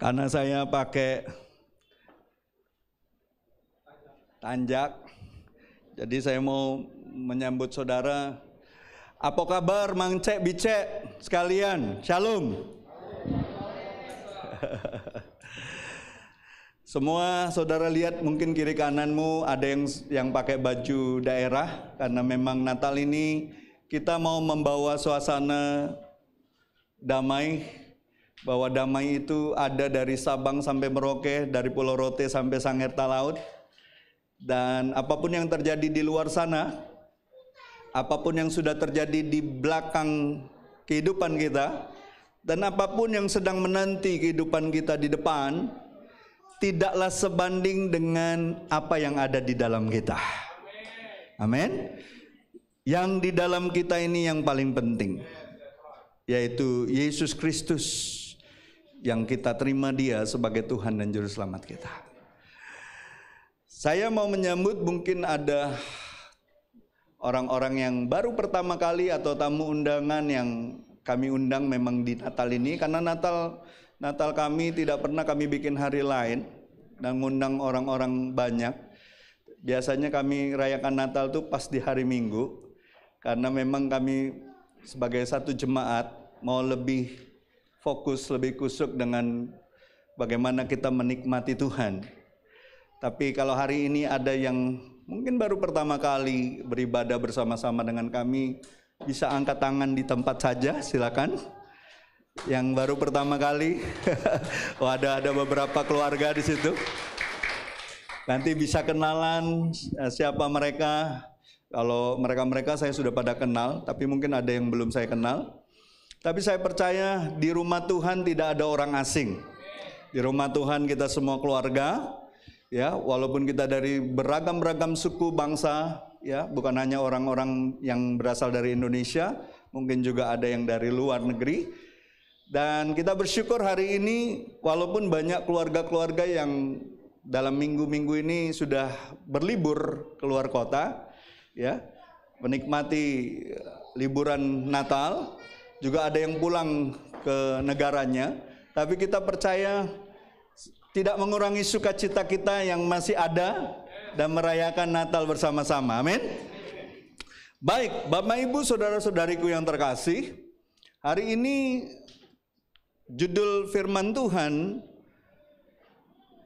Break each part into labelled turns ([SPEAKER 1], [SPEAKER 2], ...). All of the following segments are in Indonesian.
[SPEAKER 1] Karena saya pakai tanjak, jadi saya mau menyambut saudara. Apa kabar Mang Cek Bicek sekalian? Shalom. Semua saudara lihat mungkin kiri kananmu ada yang pakai baju daerah, karena memang Natal ini kita mau membawa suasana damai, bahwa damai itu ada dari Sabang sampai Merauke, dari Pulau Rote sampai Sangerta Laut. Dan apapun yang terjadi di luar sana, apapun yang sudah terjadi di belakang kehidupan kita, dan apapun yang sedang menanti kehidupan kita di depan, tidaklah sebanding dengan apa yang ada di dalam kita. Amin. Yang di dalam kita ini yang paling penting, yaitu Yesus Kristus, yang kita terima Dia sebagai Tuhan dan Juru Selamat kita. Saya mau menyambut, mungkin ada orang-orang yang baru pertama kali atau tamu undangan yang kami undang memang di Natal ini, karena Natal kami tidak pernah kami bikin hari lain dan ngundang orang-orang banyak. Biasanya kami rayakan Natal tuh pas di hari Minggu, karena memang kami sebagai satu jemaat mau lebih fokus, lebih kusuk dengan bagaimana kita menikmati Tuhan. Tapi kalau hari ini ada yang mungkin baru pertama kali beribadah bersama-sama dengan kami, bisa angkat tangan di tempat saja, silakan. Yang baru pertama kali, oh ada beberapa keluarga di situ. Nanti bisa kenalan siapa mereka. Kalau mereka saya sudah pada kenal, tapi mungkin ada yang belum saya kenal. Tapi saya percaya di rumah Tuhan tidak ada orang asing. Di rumah Tuhan kita semua keluarga, ya, walaupun kita dari beragam-ragam suku bangsa, ya, bukan hanya orang-orang yang berasal dari Indonesia, mungkin juga ada yang dari luar negeri. Dan kita bersyukur hari ini, walaupun banyak keluarga-keluarga yang dalam minggu-minggu ini sudah berlibur keluar kota, ya, menikmati liburan Natal, juga ada yang pulang ke negaranya, tapi kita percaya tidak mengurangi sukacita kita yang masih ada dan merayakan Natal bersama-sama. Amin. Baik, Bapak Ibu, saudara-saudariku yang terkasih, hari ini judul firman Tuhan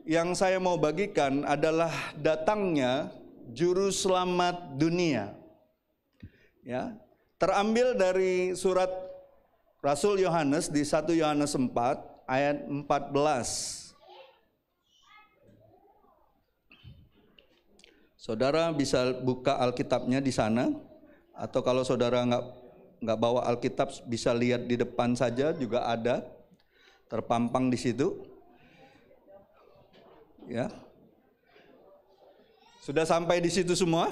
[SPEAKER 1] yang saya mau bagikan adalah datangnya Juru Selamat dunia. Ya, terambil dari surat Rasul Yohanes di 1 Yohanes 4 ayat 14. Saudara bisa buka Alkitabnya di sana, atau kalau saudara nggak bawa Alkitab bisa lihat di depan saja, juga ada terpampang di situ. Ya, sudah sampai di situ semua?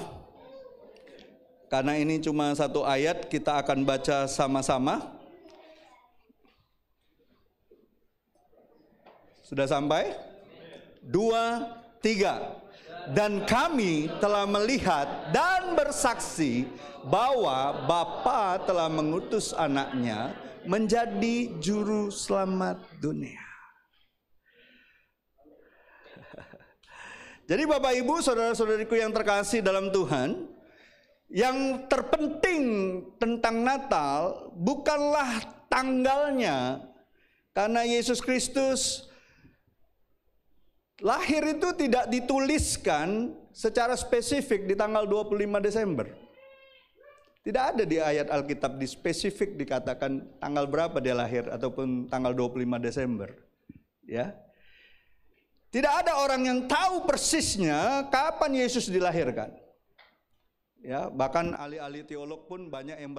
[SPEAKER 1] Karena ini cuma satu ayat, kita akan baca sama-sama. Sudah sampai? 2, 3. Dan kami telah melihat dan bersaksi bahwa Bapa telah mengutus anaknya menjadi juru selamat dunia. Jadi Bapak Ibu, saudara-saudariku yang terkasih dalam Tuhan, yang terpenting tentang Natal bukanlah tanggalnya, karena Yesus Kristus lahir itu tidak dituliskan secara spesifik di tanggal 25 Desember. Tidak ada di ayat Alkitab di spesifik dikatakan tanggal berapa dia lahir ataupun tanggal 25 Desember. Ya. Tidak ada orang yang tahu persisnya kapan Yesus dilahirkan. Ya, bahkan ahli-ahli teolog pun banyak yang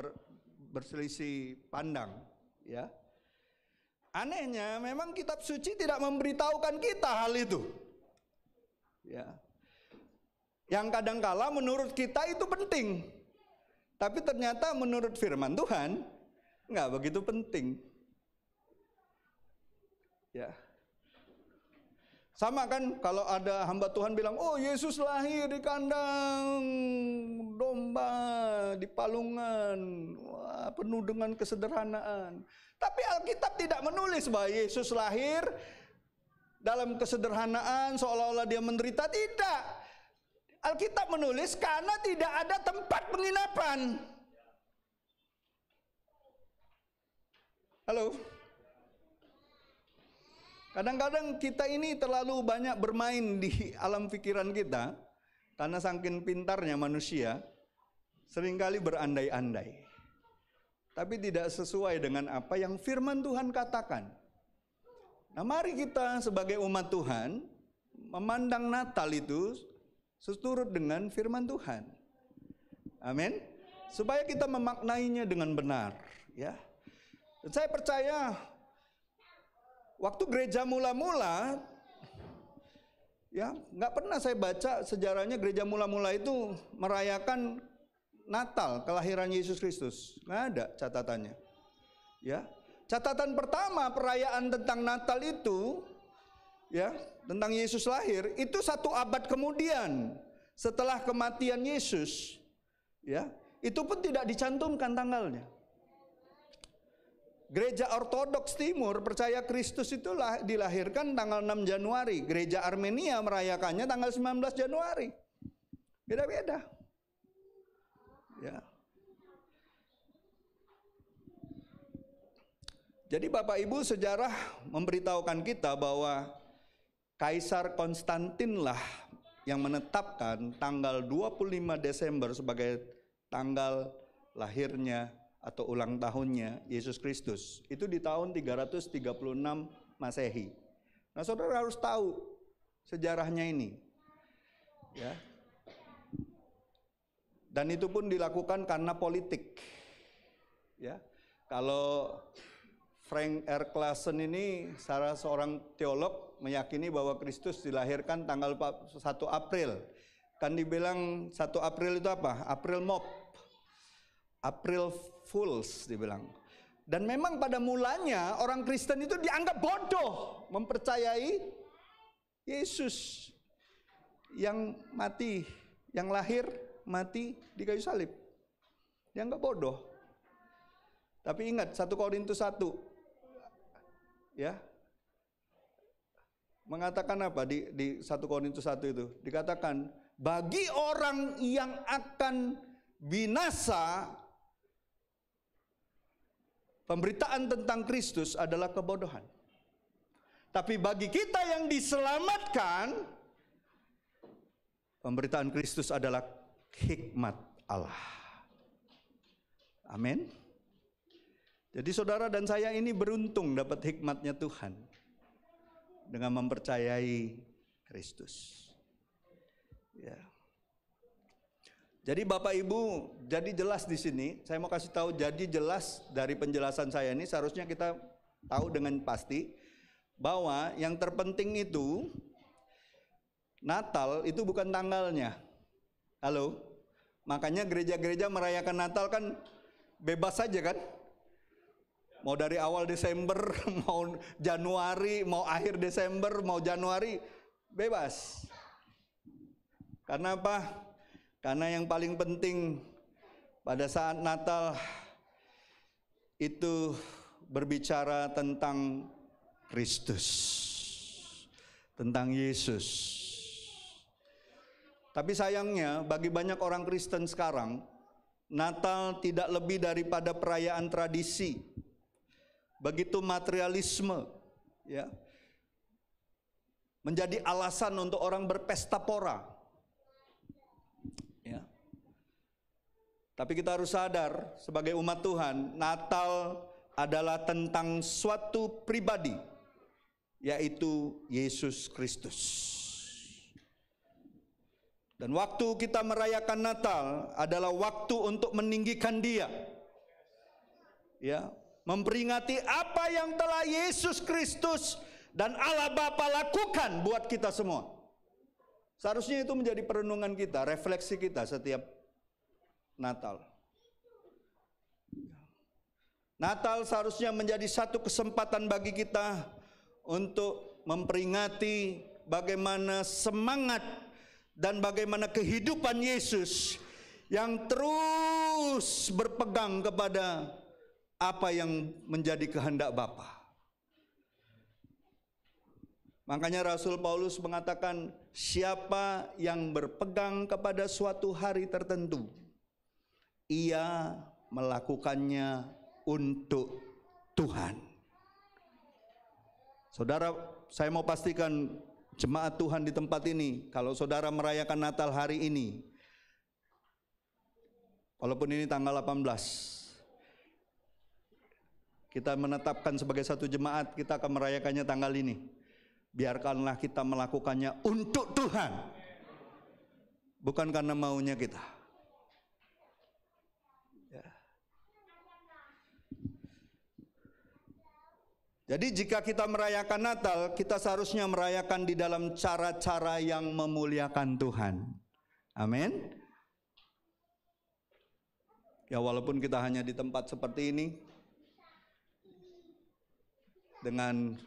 [SPEAKER 1] berselisih pandang, ya. Anehnya memang kitab suci tidak memberitahukan kita hal itu. Ya. Yang kadangkala menurut kita itu penting. Tapi ternyata menurut firman Tuhan enggak begitu penting. Ya. Sama kan kalau ada hamba Tuhan bilang, "Oh, Yesus lahir di kandang domba di Palungan." Wah, penuh dengan kesederhanaan. Tapi Alkitab tidak menulis bahwa Yesus lahir dalam kesederhanaan seolah-olah dia menderita. Tidak. Alkitab menulis karena tidak ada tempat penginapan. Halo. Kadang-kadang kita ini terlalu banyak bermain di alam pikiran kita, karena saking pintarnya manusia, seringkali berandai-andai. Tapi tidak sesuai dengan apa yang firman Tuhan katakan. Nah, mari kita sebagai umat Tuhan memandang Natal itu seturut dengan firman Tuhan. Amin. Supaya kita memaknainya dengan benar, ya. Saya percaya waktu gereja mula-mula, ya, nggak pernah saya baca sejarahnya gereja mula-mula itu merayakan Natal, kelahiran Yesus Kristus. Nggak ada catatannya. Ya, catatan pertama perayaan tentang Natal itu, ya, tentang Yesus lahir, itu 1 abad kemudian setelah kematian Yesus. Ya, itu pun tidak dicantumkan tanggalnya. Gereja Ortodoks Timur percaya Kristus itu dilahirkan tanggal 6 Januari. Gereja Armenia merayakannya tanggal 19 Januari. Beda-beda. Ya. Jadi Bapak Ibu, sejarah memberitahukan kita bahwa Kaisar Konstantinlah yang menetapkan tanggal 25 Desember sebagai tanggal lahirnya atau ulang tahunnya Yesus Kristus. Itu di tahun 336 Masehi. Nah, saudara harus tahu sejarahnya ini. Ya. Dan itu pun dilakukan karena politik. Ya. Kalau Frank R. Claassen ini salah seorang teolog meyakini bahwa Kristus dilahirkan tanggal 1 April. Kan dibilang 1 April itu apa? April Mop. April Fools dibilang. Dan memang pada mulanya orang Kristen itu dianggap bodoh mempercayai Yesus yang mati, yang lahir mati di kayu salib. Dianggap bodoh. Tapi ingat 1 Korintus 1 ya, mengatakan apa di 1 Korintus 1 itu? Dikatakan bagi orang yang akan binasa, pemberitaan tentang Kristus adalah kebodohan. Tapi bagi kita yang diselamatkan, pemberitaan Kristus adalah hikmat Allah. Amin. Jadi saudara dan saya ini beruntung dapat hikmatnya Tuhan dengan mempercayai Kristus. Ya. Jadi Bapak Ibu, jadi jelas di sini, saya mau kasih tahu, jadi jelas dari penjelasan saya ini seharusnya kita tahu dengan pasti bahwa yang terpenting itu Natal itu bukan tanggalnya. Halo? Makanya gereja-gereja merayakan Natal kan bebas saja kan? Mau dari awal Desember, mau Januari, mau akhir Desember, mau Januari, bebas. Karena apa? Karena yang paling penting pada saat Natal itu berbicara tentang Kristus, tentang Yesus. Tapi sayangnya bagi banyak orang Kristen sekarang, Natal tidak lebih daripada perayaan tradisi. Begitu materialisme, ya, menjadi alasan untuk orang berpesta pora. Ya. Tapi kita harus sadar sebagai umat Tuhan, Natal adalah tentang suatu pribadi, yaitu Yesus Kristus. Dan waktu kita merayakan Natal adalah waktu untuk meninggikan Dia. Ya, memperingati apa yang telah Yesus Kristus dan Allah Bapa lakukan buat kita semua. Seharusnya itu menjadi perenungan kita, refleksi kita setiap Natal. Natal seharusnya menjadi satu kesempatan bagi kita untuk memperingati bagaimana semangat dan bagaimana kehidupan Yesus yang terus berpegang kepada apa yang menjadi kehendak Bapa. Makanya Rasul Paulus mengatakan, siapa yang berpegang kepada suatu hari tertentu, ia melakukannya untuk Tuhan. Saudara, saya mau pastikan jemaat Tuhan di tempat ini, kalau saudara merayakan Natal hari ini, walaupun ini tanggal 18, kita menetapkan sebagai satu jemaat, kita akan merayakannya tanggal ini. Biarkanlah kita melakukannya untuk Tuhan, bukan karena maunya kita. Ya. Jadi jika kita merayakan Natal, kita seharusnya merayakan di dalam cara-cara yang memuliakan Tuhan. Amin. Ya, walaupun kita hanya di tempat seperti ini, dengan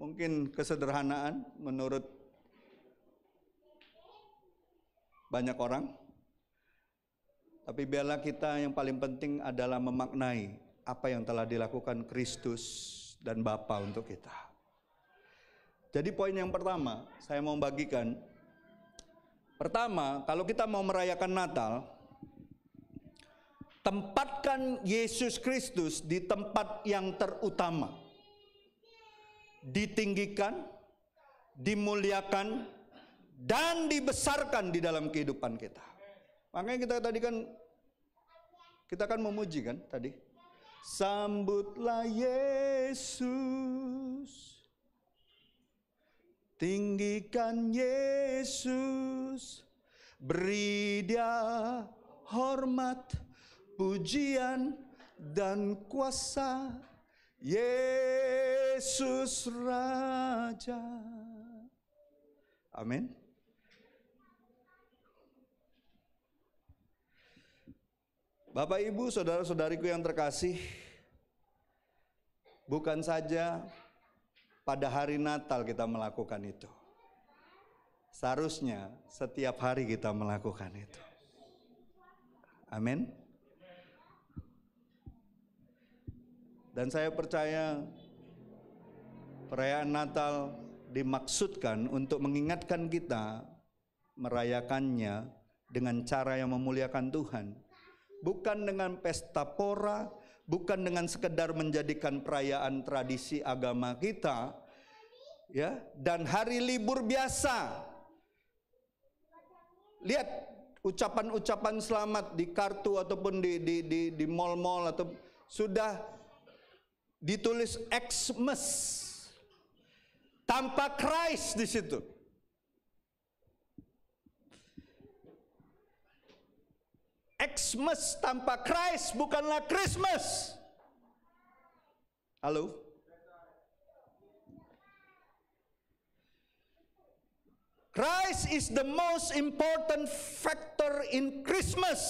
[SPEAKER 1] mungkin kesederhanaan menurut banyak orang, tapi biarlah kita yang paling penting adalah memaknai apa yang telah dilakukan Kristus dan Bapa untuk kita. Jadi poin yang pertama saya mau bagikan, pertama, kalau kita mau merayakan Natal, tempatkan Yesus Kristus di tempat yang terutama. Ditinggikan, dimuliakan, dan dibesarkan di dalam kehidupan kita. Makanya kita tadi kan, kita kan memuji kan tadi. Sambutlah Yesus, tinggikan Yesus, beri Dia hormat, pujian, dan kuasa. Yesus Raja. Amin. Bapak, Ibu, saudara-saudariku yang terkasih, bukan saja pada hari Natal kita melakukan itu. Seharusnya setiap hari kita melakukan itu. Amin. Dan saya percaya perayaan Natal dimaksudkan untuk mengingatkan kita merayakannya dengan cara yang memuliakan Tuhan. Bukan dengan pesta pora, bukan dengan sekedar menjadikan perayaan tradisi agama kita, ya, dan hari libur biasa. Lihat ucapan-ucapan selamat di kartu ataupun di mall-mall atau sudah ditulis Xmas tanpa Christ di situ. Xmas tanpa Christ bukanlah Christmas. Halo? Christ is the most important factor in Christmas.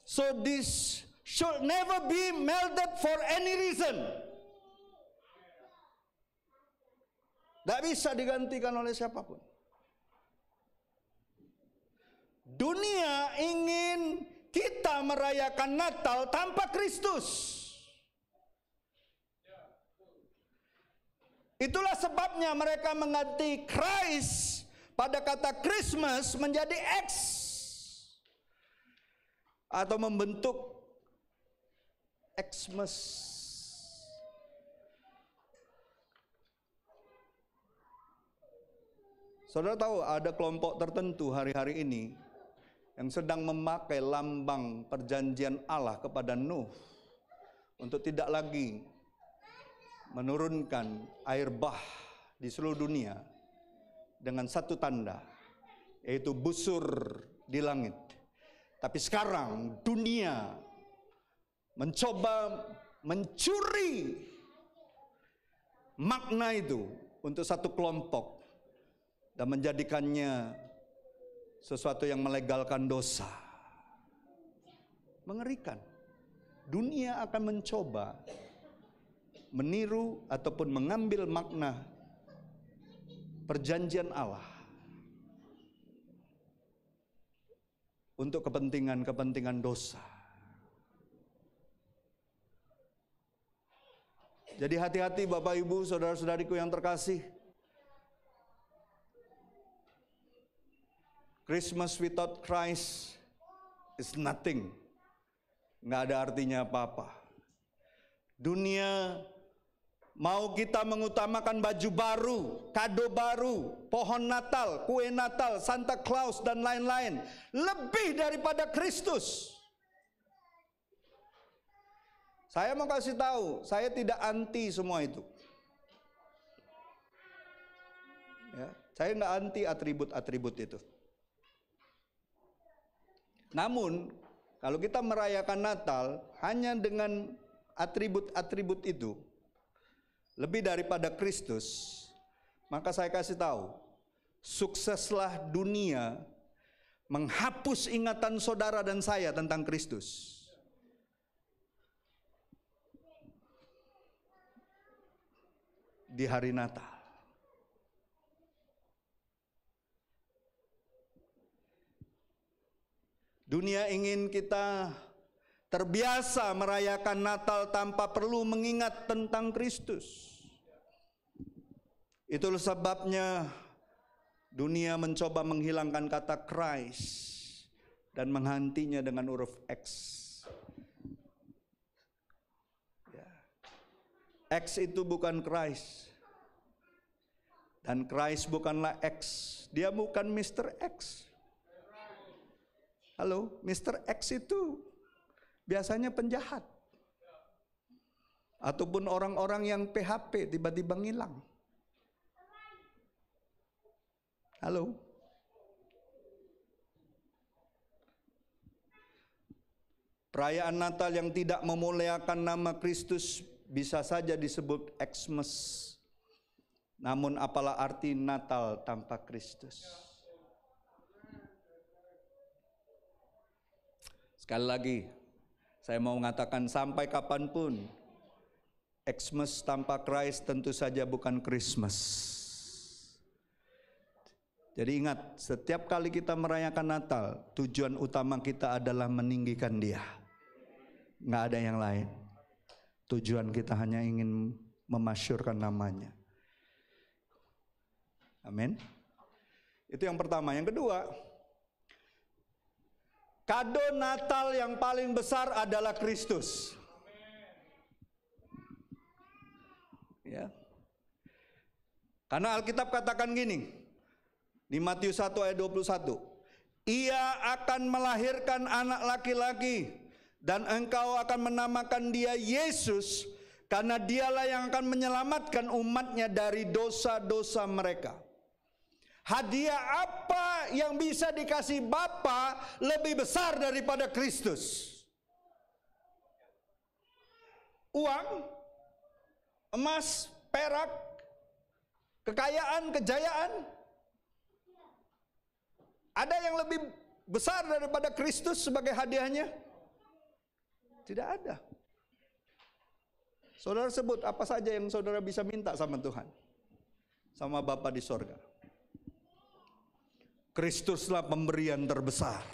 [SPEAKER 1] So this should never be melted for any reason. Tidak bisa digantikan oleh siapapun. Dunia ingin kita merayakan Natal tanpa Kristus. Itulah sebabnya mereka mengganti Christ pada kata Christmas menjadi X, atau membentuk Xmas. Saudara tahu ada kelompok tertentu hari-hari ini yang sedang memakai lambang perjanjian Allah kepada Nuh untuk tidak lagi menurunkan air bah di seluruh dunia dengan satu tanda, yaitu busur di langit. Tapi sekarang dunia mencoba mencuri makna itu untuk satu kelompok dan menjadikannya sesuatu yang melegalkan dosa. Mengerikan. Dunia akan mencoba meniru ataupun mengambil makna perjanjian Allah untuk kepentingan-kepentingan dosa. Jadi hati-hati Bapak Ibu, saudara-saudariku yang terkasih. Christmas without Christ is nothing. Nggak ada artinya apa-apa. Dunia mau kita mengutamakan baju baru, kado baru, pohon Natal, kue Natal, Santa Claus, dan lain-lain. Lebih daripada Kristus. Saya mau kasih tahu, saya tidak anti semua itu. Ya, saya nggak anti atribut-atribut itu. Namun, kalau kita merayakan Natal hanya dengan atribut-atribut itu, lebih daripada Kristus, maka saya kasih tahu, sukseslah dunia menghapus ingatan saudara dan saya tentang Kristus. Di hari Natal. Dunia ingin kita terbiasa merayakan Natal tanpa perlu mengingat tentang Kristus. Itulah sebabnya dunia mencoba menghilangkan kata Christ dan menggantinya dengan huruf X. X itu bukan Christ. Dan Christ bukanlah X. Dia bukan Mr. X. Halo, Mr. X itu biasanya penjahat. Ataupun orang-orang yang PHP tiba-tiba ngilang. Halo. Perayaan Natal yang tidak memuliakan nama Kristus bisa saja disebut Xmas. Namun apalah arti Natal tanpa Kristus? Sekali lagi, saya mau mengatakan sampai kapanpun, Xmas tanpa Christ tentu saja bukan Christmas. Jadi ingat, setiap kali kita merayakan Natal, tujuan utama kita adalah meninggikan Dia. Nggak ada yang lain. Tujuan kita hanya ingin memasyurkan namanya. Amin. Itu yang pertama. Yang kedua, kado Natal yang paling besar adalah Kristus. Ya. Karena Alkitab katakan gini, di Matius 1 ayat 21, Ia akan melahirkan anak laki-laki, dan engkau akan menamakan dia Yesus, karena dialah yang akan menyelamatkan umatnya dari dosa-dosa mereka. Hadiah apa yang bisa dikasih Bapa lebih besar daripada Kristus? Uang, emas, perak, kekayaan, kejayaan? Ada yang lebih besar daripada Kristus sebagai hadiahnya? Tidak ada. Saudara sebut apa saja yang saudara bisa minta sama Tuhan, sama Bapa di sorga. Kristuslah pemberian terbesar.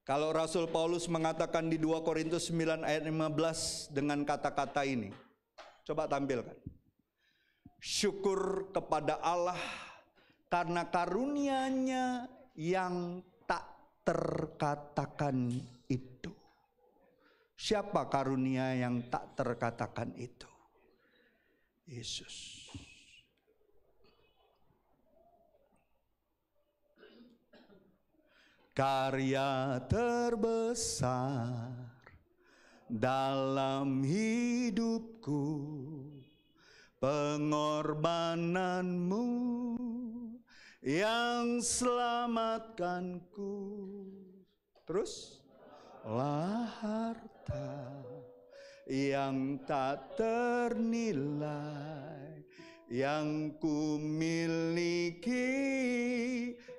[SPEAKER 1] Kalau Rasul Paulus mengatakan di 2 Korintus 9 ayat 15 dengan kata-kata ini, coba tampilkan. Syukur kepada Allah karena karunia-Nya yang tak terkatakan itu. Siapa karunia yang tak terkatakan itu? Yesus. Karya terbesar dalam hidupku, pengorbananmu yang selamatkanku. Terus, lah harta yang tak ternilai yang ku miliki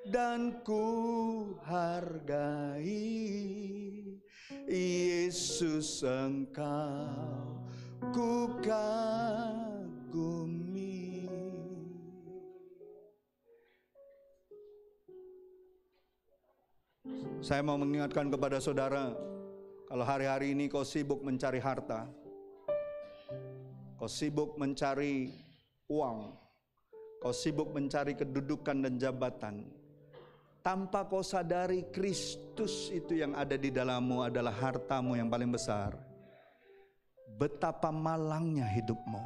[SPEAKER 1] dan ku hargai. Yesus, Engkau ku kagumi. Saya mau mengingatkan kepada saudara, Kalau hari-hari ini kau sibuk mencari harta, kau sibuk mencari uang, kau sibuk mencari kedudukan dan jabatan, tanpa kau sadari Kristus itu yang ada di dalammu adalah hartamu yang paling besar, betapa malangnya hidupmu.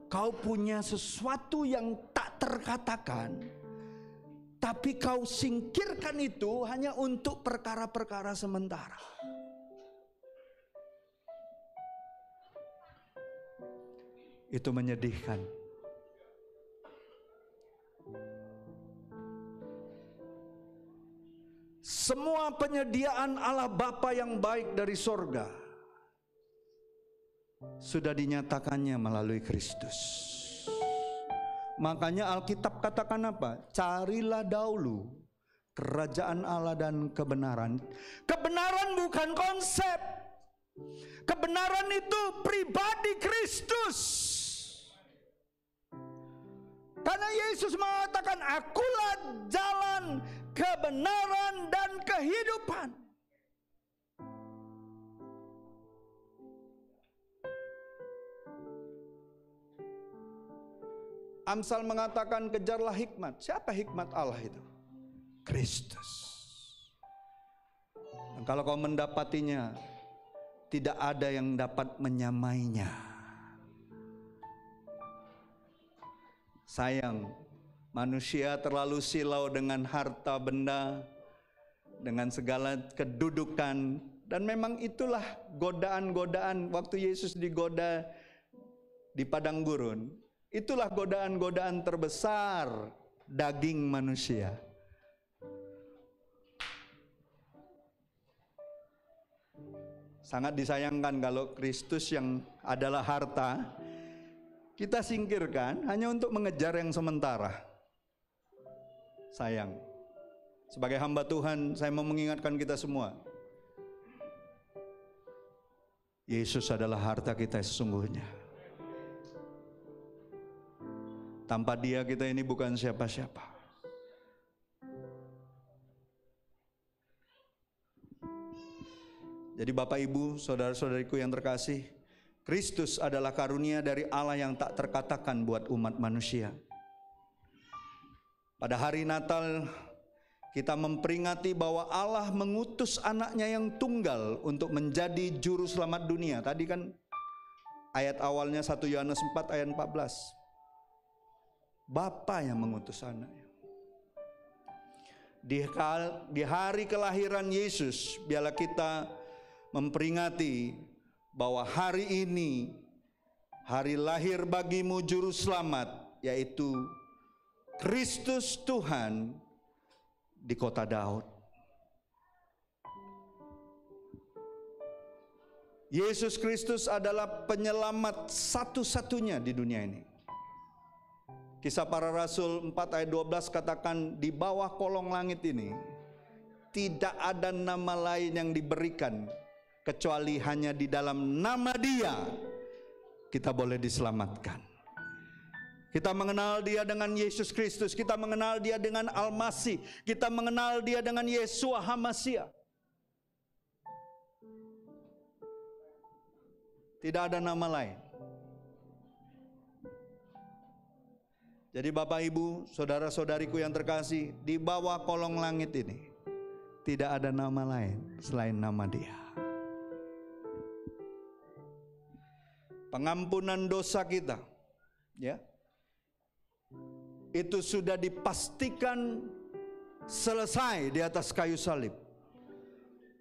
[SPEAKER 1] Kau punya sesuatu yang tak terkatakan, tapi kau singkirkan itu hanya untuk perkara-perkara sementara. Itu menyedihkan. Semua penyediaan Allah Bapa yang baik dari sorga sudah dinyatakannya melalui Kristus. Makanya Alkitab katakan apa? Carilah dahulu kerajaan Allah dan kebenaran. Kebenaran bukan konsep. Kebenaran itu pribadi Kristus. Karena Yesus mengatakan, akulah jalan, kebenaran, dan kehidupan. Amsal mengatakan, kejarlah hikmat. Siapa hikmat Allah itu? Kristus. Dan kalau kau mendapatinya, tidak ada yang dapat menyamainya. Sayang, manusia terlalu silau dengan harta benda, dengan segala kedudukan, dan memang itulah godaan-godaan waktu Yesus digoda di padang gurun. Itulah godaan-godaan terbesar daging manusia. Sangat disayangkan kalau Kristus yang adalah harta kita singkirkan hanya untuk mengejar yang sementara. Sayang. Sebagai hamba Tuhan, saya mau mengingatkan kita semua. Yesus adalah harta kita sesungguhnya. Tanpa Dia kita ini bukan siapa-siapa. Jadi Bapak Ibu, saudara-saudariku yang terkasih, Kristus adalah karunia dari Allah yang tak terkatakan buat umat manusia. Pada hari Natal kita memperingati bahwa Allah mengutus anaknya yang tunggal untuk menjadi juru selamat dunia. Tadi kan ayat awalnya 1 Yohanes 4 ayat 14. Bapa yang mengutus anaknya. Di hari kelahiran Yesus, biarlah kita memperingati bahwa hari ini hari lahir bagimu juru selamat, yaitu Kristus Tuhan di kota Daud. Yesus Kristus adalah penyelamat satu-satunya di dunia ini. Kisah Para Rasul 4 ayat 12 katakan, di bawah kolong langit ini tidak ada nama lain yang diberikan kecuali hanya di dalam nama Dia kita boleh diselamatkan. Kita mengenal Dia dengan Yesus Kristus, kita mengenal Dia dengan Al-Masih, kita mengenal Dia dengan Yeshua HaMashiach. Tidak ada nama lain. Jadi Bapak Ibu, saudara-saudariku yang terkasih, di bawah kolong langit ini tidak ada nama lain selain nama Dia. Pengampunan dosa kita, ya, itu sudah dipastikan selesai di atas kayu salib.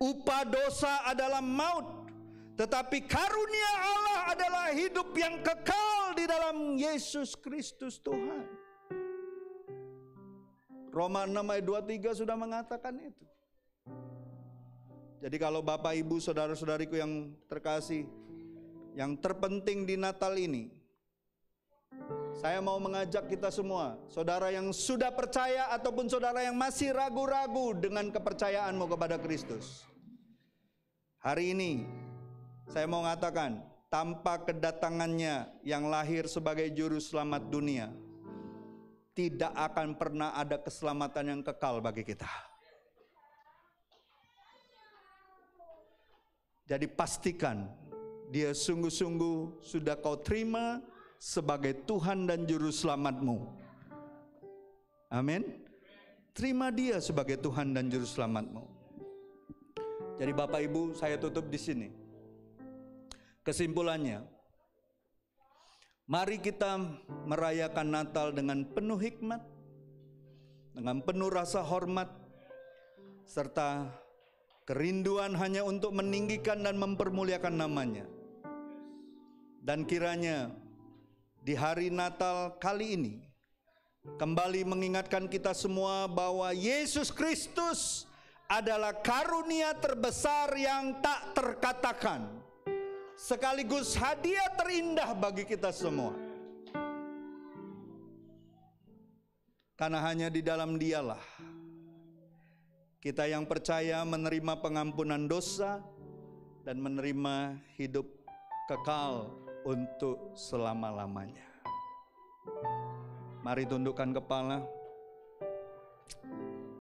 [SPEAKER 1] Upah dosa adalah maut, tetapi karunia Allah adalah hidup yang kekal di dalam Yesus Kristus Tuhan. Roma 6 ayat 23 sudah mengatakan itu. Jadi kalau Bapak Ibu saudara-saudariku yang terkasih, yang terpenting di Natal ini, saya mau mengajak kita semua, saudara yang sudah percaya ataupun saudara yang masih ragu-ragu dengan kepercayaanmu kepada Kristus. Hari ini saya mau mengatakan, tanpa kedatangannya yang lahir sebagai juru selamat dunia, tidak akan pernah ada keselamatan yang kekal bagi kita. Jadi pastikan Dia sungguh-sungguh sudah kau terima sebagai Tuhan dan Juru Selamatmu. Amin. Terima Dia sebagai Tuhan dan Juru Selamatmu. Jadi Bapak Ibu, saya tutup di sini. Kesimpulannya, mari kita merayakan Natal dengan penuh hikmat, dengan penuh rasa hormat, serta kerinduan hanya untuk meninggikan dan mempermuliakan nama-Nya. Dan kiranya di hari Natal kali ini kembali mengingatkan kita semua bahwa Yesus Kristus adalah karunia terbesar yang tak terkatakan, sekaligus hadiah terindah bagi kita semua. Karena hanya di dalam Dialah kita yang percaya menerima pengampunan dosa dan menerima hidup kekal untuk selama-lamanya. Mari tundukkan kepala.